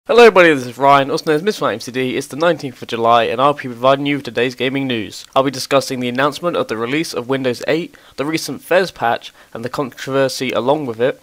Hello everybody, this is Ryan, also known as MrMightyMcD. It's the 19th of July and I'll be providing you with today's gaming news. I'll be discussing the announcement of the release of Windows 8, the recent Fez Patch and the controversy along with it,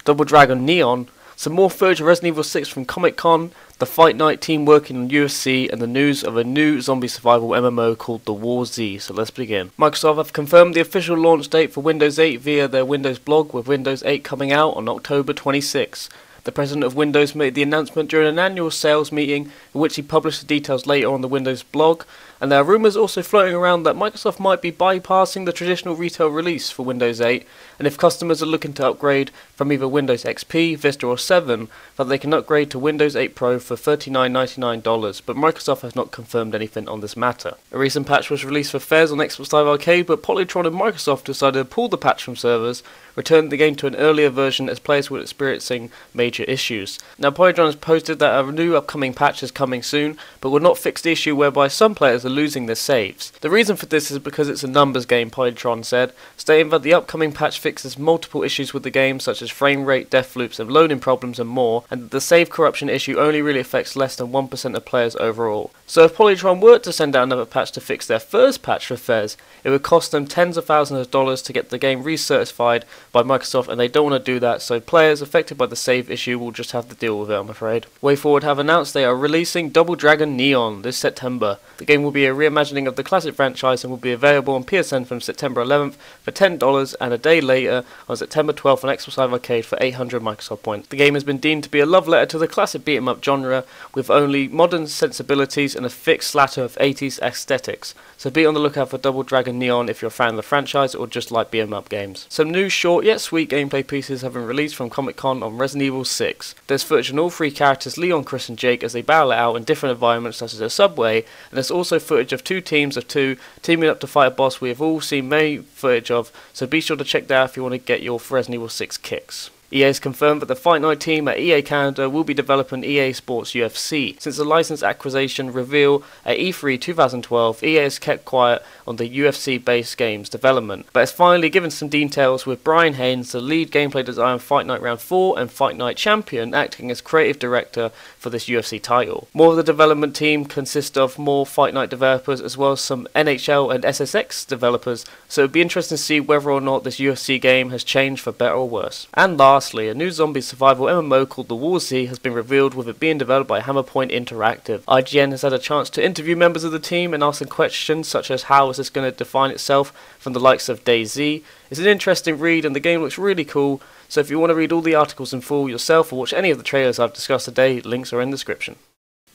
Double Dragon Neon, some more footage of Resident Evil 6 from Comic Con, the Fight Night team working on UFC, and the news of a new zombie survival MMO called the WarZ. So let's begin. Microsoft have confirmed the official launch date for Windows 8 via their Windows blog, with Windows 8 coming out on October 26. The president of Windows made the announcement during an annual sales meeting in which he published the details later on the Windows blog, and there are rumours also floating around that Microsoft might be bypassing the traditional retail release for Windows 8, and if customers are looking to upgrade from either Windows XP, Vista or 7, that they can upgrade to Windows 8 Pro for $39.99, but Microsoft has not confirmed anything on this matter. A recent patch was released for Fez on Xbox Live Arcade, but Polytron and Microsoft decided to pull the patch from servers, returning the game to an earlier version as players were experiencing major issues. Now Polytron has posted that a new upcoming patch is coming soon, but will not fix the issue whereby some players are losing their saves. The reason for this is because it's a numbers game, Polytron said, stating that the upcoming patch fixes multiple issues with the game such as frame rate, death loops and loading problems and more, and the save corruption issue only really affects less than 1% of players overall. So if Polytron were to send out another patch to fix their first patch for Fez, it would cost them tens of thousands of dollars to get the game recertified by Microsoft, and they don't want to do that, so players affected by the save issue will just have to deal with it, I'm afraid. WayForward have announced they are releasing Double Dragon Neon this September. The game will be a reimagining of the classic franchise and will be available on PSN from September 11th for $10 and a day later on September 12th on Xbox Live Arcade for 800 Microsoft points. The game has been deemed to be a love letter to the classic beat 'em up genre with only modern sensibilities and a fixed slatter of 80s aesthetics. So be on the lookout for Double Dragon Neon if you're a fan of the franchise or just like beat 'em up games. Some new short yet sweet gameplay pieces have been released from Comic Con on Resident Evil 6. There's footage on all three characters, Leon, Chris and Jake, as they battle it out in different environments such as a subway, and there's also footage of two teams of two teaming up to fight a boss we have all seen many footage of, so be sure to check that out if you want to get your Resident Evil 6 kicks. EA has confirmed that the Fight Night team at EA Canada will be developing EA Sports UFC. Since the license acquisition reveal at E3 2012, EA has kept quiet on the UFC-based games development, but has finally given some details with Brian Haynes, the lead gameplay designer of Fight Night Round 4 and Fight Night Champion, acting as creative director for this UFC title. More of the development team consists of more Fight Night developers as well as some NHL and SSX developers, so it would be interesting to see whether or not this UFC game has changed for better or worse. And lastly, a new zombie survival MMO called the WarZ has been revealed, with it being developed by Hammerpoint Interactive. IGN has had a chance to interview members of the team and ask them questions such as how is this going to define itself from the likes of DayZ. It's an interesting read and the game looks really cool, so if you want to read all the articles in full yourself or watch any of the trailers I've discussed today, links are in the description.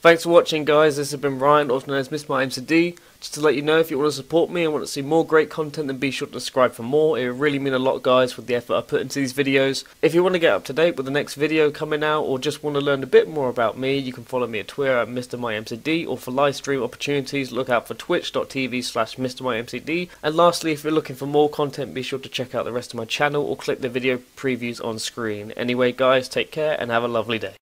Thanks for watching guys, this has been Ryan, also known as MrMightyMcD. Just to let you know, if you want to support me and want to see more great content, then be sure to subscribe for more. It would really mean a lot guys with the effort I put into these videos. If you want to get up to date with the next video coming out or just want to learn a bit more about me, you can follow me at Twitter at MrMightyMcD, or for live stream opportunities look out for twitch.tv/MrMightyMcD. And lastly, if you're looking for more content, be sure to check out the rest of my channel or click the video previews on screen. Anyway guys, take care and have a lovely day.